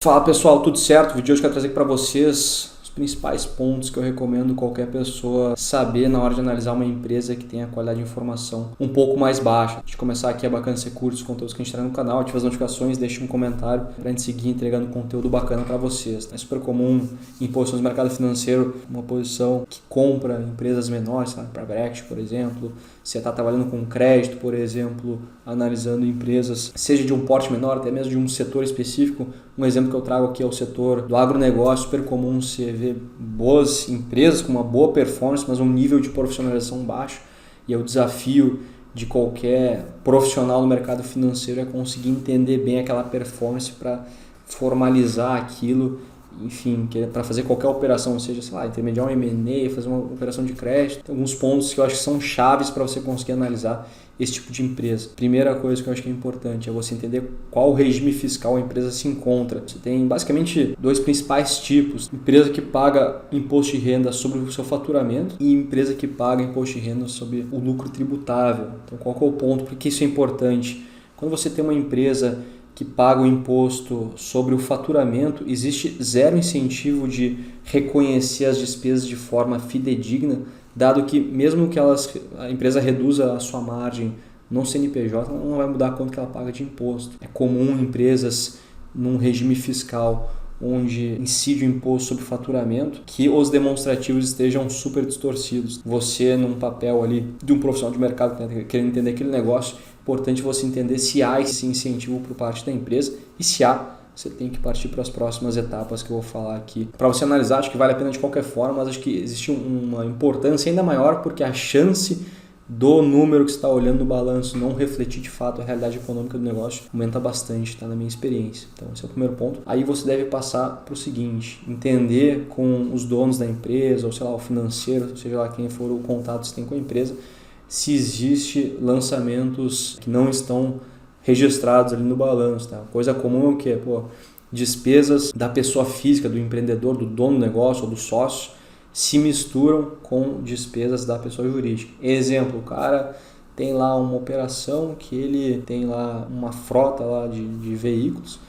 Fala pessoal, tudo certo? O vídeo de hoje eu quero trazer para vocês os principais pontos que eu recomendo qualquer pessoa saber na hora de analisar uma empresa que tenha qualidade de informação um pouco mais baixa. Antes de começar aqui, é bacana você curte os conteúdos que a gente traz no canal, ativa as notificações, deixa um comentário para a gente seguir entregando conteúdo bacana para vocês. É super comum em posições do mercado financeiro, uma posição que compra empresas menores, sabe? Para Brecht, por exemplo. Você está trabalhando com crédito, por exemplo, analisando empresas, seja de um porte menor, até mesmo de um setor específico. Um exemplo que eu trago aqui é o setor do agronegócio. Super comum você ver boas empresas com uma boa performance, mas um nível de profissionalização baixo. E é o desafio de qualquer profissional no mercado financeiro é conseguir entender bem aquela performance para formalizar aquilo. Enfim, para fazer qualquer operação, seja, sei lá, intermediar um M&A, fazer uma operação de crédito. Tem alguns pontos que eu acho que são chaves para você conseguir analisar esse tipo de empresa. Primeira coisa que eu acho que é importante é você entender qual regime fiscal a empresa se encontra. Você tem basicamente dois principais tipos: empresa que paga imposto de renda sobre o seu faturamento e empresa que paga imposto de renda sobre o lucro tributável. Então, qual que é o ponto? Por que isso é importante? Quando você tem uma empresa que paga o imposto sobre o faturamento, existe zero incentivo de reconhecer as despesas de forma fidedigna, dado que mesmo que a empresa reduza a sua margem no CNPJ, ela não vai mudar quanto que ela paga de imposto. É comum empresas num regime fiscal onde incide o imposto sobre faturamento, que os demonstrativos estejam super distorcidos. Você, num papel ali de um profissional de mercado querendo entender aquele negócio, é importante você entender se há esse incentivo por parte da empresa, e se há, você tem que partir para as próximas etapas que eu vou falar aqui. Para você analisar, acho que vale a pena de qualquer forma, mas acho que existe uma importância ainda maior, porque a chance do número que você está olhando no balanço não refletir de fato a realidade econômica do negócio aumenta bastante, tá? Na minha experiência. Então esse é o primeiro ponto. Aí você deve passar para o seguinte: entender com os donos da empresa, ou sei lá, o financeiro, seja lá quem for o contato que você tem com a empresa, se existe lançamentos que não estão registrados ali no balanço, tá? Coisa comum é o quê? Despesas da pessoa física, do empreendedor, do dono do negócio ou do sócio, se misturam com despesas da pessoa jurídica. Exemplo, o cara tem lá uma operação que ele tem lá uma frota lá de veículos,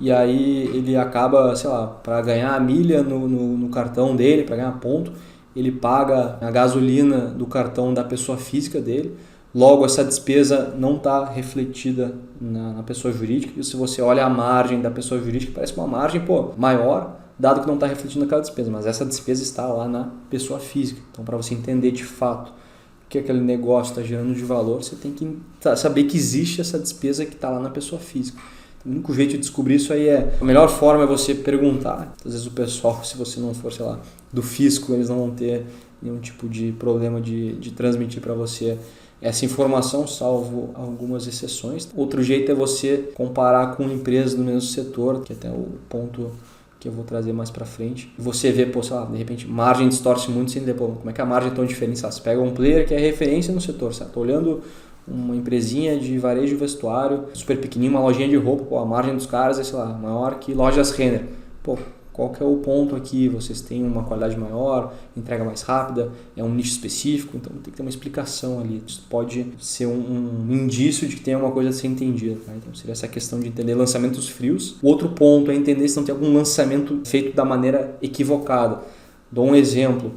e aí ele acaba, sei lá, para ganhar a milha no cartão dele, para ganhar ponto, ele paga a gasolina do cartão da pessoa física dele. Logo, essa despesa não está refletida na pessoa jurídica. E se você olha a margem da pessoa jurídica, parece uma margem maior, dado que não está refletindo naquela despesa, mas essa despesa está lá na pessoa física. Então, para você entender de fato o que aquele negócio está gerando de valor, você tem que saber que existe essa despesa que está lá na pessoa física. O único jeito de descobrir isso aí a melhor forma é você perguntar. Às vezes o pessoal, se você não for, sei lá, do fisco, eles não vão ter nenhum tipo de problema de transmitir para você essa informação, salvo algumas exceções. Outro jeito é você comparar com empresas do mesmo setor, que é até o ponto que eu vou trazer mais para frente. Você vê, sei lá, de repente, margem distorce muito sem entender, como é que a margem é tão diferente? Você pega um player que é referência no setor, certo? Tô olhando uma empresinha de varejo de vestuário, super pequenininha, uma lojinha de roupa, a margem dos caras é, sei lá, maior que lojas Renner. Qual que é o ponto aqui? Vocês têm uma qualidade maior, entrega mais rápida, é um nicho específico, então tem que ter uma explicação ali. Isso pode ser um indício de que tem alguma coisa a ser entendida, tá? Então seria essa questão de entender lançamentos frios. O outro ponto é entender se não tem algum lançamento feito da maneira equivocada. Dou um exemplo,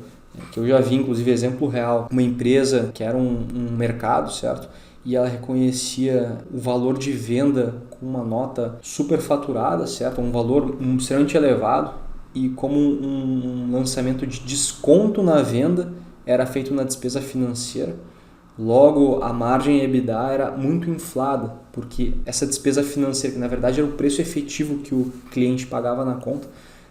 que eu já vi, inclusive exemplo real. Uma empresa que era um mercado, certo? E ela reconhecia o valor de venda com uma nota super faturada, certo? Um valor extremamente elevado, e como um lançamento de desconto na venda era feito na despesa financeira, logo a margem EBITDA era muito inflada, porque essa despesa financeira, que na verdade era o preço efetivo que o cliente pagava na conta,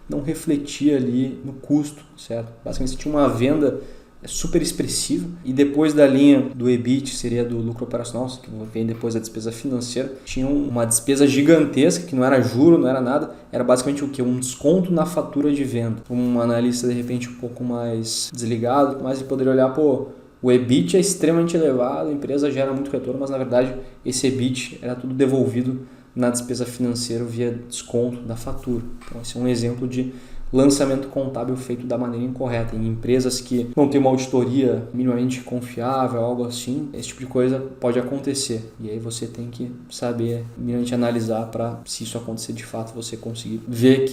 não refletia ali no custo, certo? Basicamente você tinha uma venda super expressivo, e depois da linha do EBIT, seria do lucro operacional, que vem depois da despesa financeira, tinha uma despesa gigantesca, que não era juro, não era nada, era basicamente o quê? Um desconto na fatura de venda. Um analista, de repente, um pouco mais desligado, mas ele poderia olhar, o EBIT é extremamente elevado, a empresa gera muito retorno, mas na verdade esse EBIT era tudo devolvido na despesa financeira via desconto da fatura. Então esse é um exemplo de lançamento contábil feito da maneira incorreta. Em empresas que não tem uma auditoria minimamente confiável, algo assim, esse tipo de coisa pode acontecer. E aí você tem que saber minimamente analisar para, se isso acontecer de fato, você conseguir ver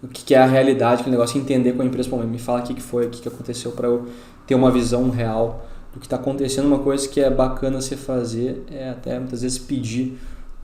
o que é a realidade, que negócio, entender com a empresa. Me fala o que foi, o que aconteceu, para eu ter uma visão real do que está acontecendo. Uma coisa que é bacana você fazer é até muitas vezes pedir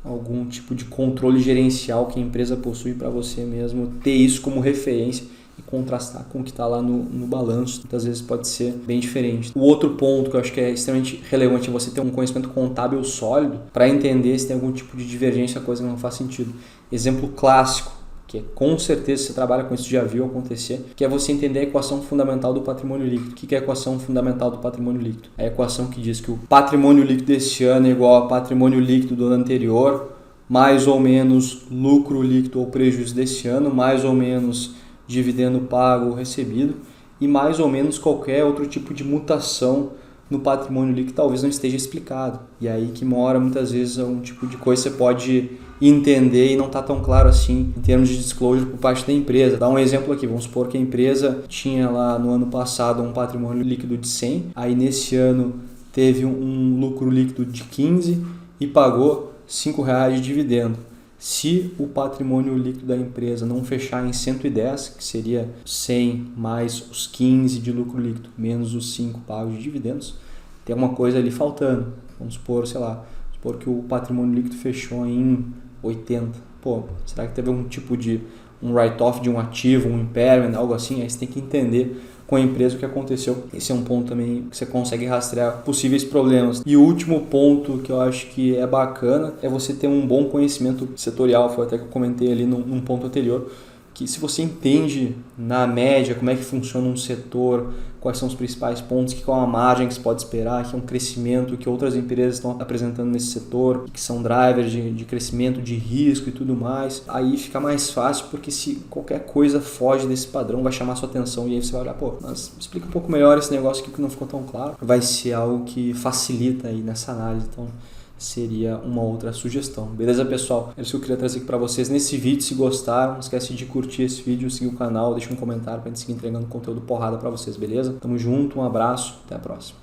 algum tipo de controle gerencial que a empresa possui para você mesmo ter isso como referência e contrastar com o que está lá no balanço. Muitas vezes pode ser bem diferente. O outro ponto que eu acho que é extremamente relevante é você ter um conhecimento contábil sólido para entender se tem algum tipo de divergência, coisa que não faz sentido. Exemplo clássico, que com certeza você trabalha com isso, já viu acontecer, que é você entender a equação fundamental do patrimônio líquido. O que é a equação fundamental do patrimônio líquido? É a equação que diz que o patrimônio líquido desse ano é igual ao patrimônio líquido do ano anterior, mais ou menos lucro líquido ou prejuízo desse ano, mais ou menos dividendo pago ou recebido, e mais ou menos qualquer outro tipo de mutação no patrimônio líquido que talvez não esteja explicado. E aí que mora muitas vezes um tipo de coisa que você pode entender e não está tão claro assim em termos de disclosure por parte da empresa. Dá um exemplo aqui, vamos supor que a empresa tinha lá no ano passado um patrimônio líquido de 100, aí nesse ano teve um lucro líquido de 15 e pagou R$5 de dividendo. Se o patrimônio líquido da empresa não fechar em 110, que seria 100 mais os 15 de lucro líquido, menos os 5 pagos de dividendos, tem uma coisa ali faltando. Vamos supor, supor que o patrimônio líquido fechou em 80. Será que teve algum tipo de um write-off de um ativo, um impairment, algo assim? Aí você tem que entender com a empresa o que aconteceu. Esse é um ponto também que você consegue rastrear possíveis problemas. E o último ponto que eu acho que é bacana é você ter um bom conhecimento setorial. Foi até que eu comentei ali num ponto anterior, que se você entende na média como é que funciona um setor, quais são os principais pontos, qual é a margem que se pode esperar, que é um crescimento que outras empresas estão apresentando nesse setor, que são drivers de crescimento, de risco e tudo mais, aí fica mais fácil, porque se qualquer coisa foge desse padrão, vai chamar sua atenção e aí você vai olhar, mas explica um pouco melhor esse negócio aqui que não ficou tão claro. Vai ser algo que facilita aí nessa análise. Então, seria uma outra sugestão. Beleza, pessoal? É isso que eu queria trazer aqui para vocês nesse vídeo. Se gostaram, não esquece de curtir esse vídeo, seguir o canal, deixa um comentário para a gente seguir entregando conteúdo porrada para vocês, beleza? Tamo junto, um abraço, até a próxima.